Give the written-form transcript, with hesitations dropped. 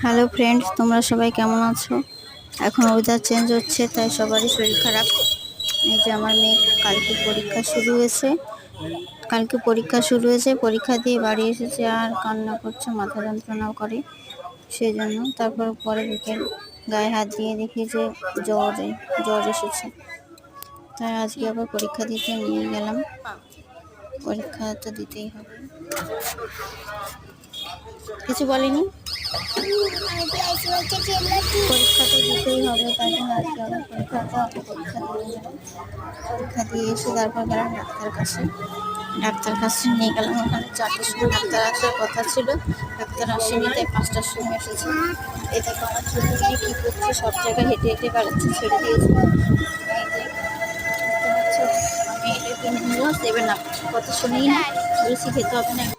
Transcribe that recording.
Hello friends, তোমরা সবাই কেমন আছো? এখন ওয়েদার চেঞ্জ হচ্ছে, তাই সবারই শরীর খারাপ। এই যে আমার মেয়ে কালকে পরীক্ষা শুরু হয়েছে, পরীক্ষা দিয়ে বাড়ি এসেছে আর কান্না করছে, মাথা যন্ত্রণাও করে। সেই জন্য তারপর পরে বিকেল গায়ে হাত দিয়ে দেখি যে জ্বর এসেছে, তাই আজকে আবার পরীক্ষা দিতে নিয়ে গেলাম। পরীক্ষা তো দিতেই হবে। কিছু বলেনি, পরীক্ষা তো দিতেই হবে, তাই জন্য আজকে আবার পরীক্ষা দিয়ে এসে তারপর গেলাম ডাক্তার কাছে নিয়ে গেলাম। ওখানে 4টার সময় ডাক্তার আসার কথা ছিল, ডাক্তার আসেনি, তাই 5টার সময় এসেছে। এটা তো আমার ছোট মেয়ে কী করছে, সব জায়গায় হেঁটে হেঁটে বেড়াচ্ছে, ছেড়ে দিয়েছে। আমি এটা কিনে নিলাম 7 আপ, কথা শুনেই না, বলেছি খেতে হবে না।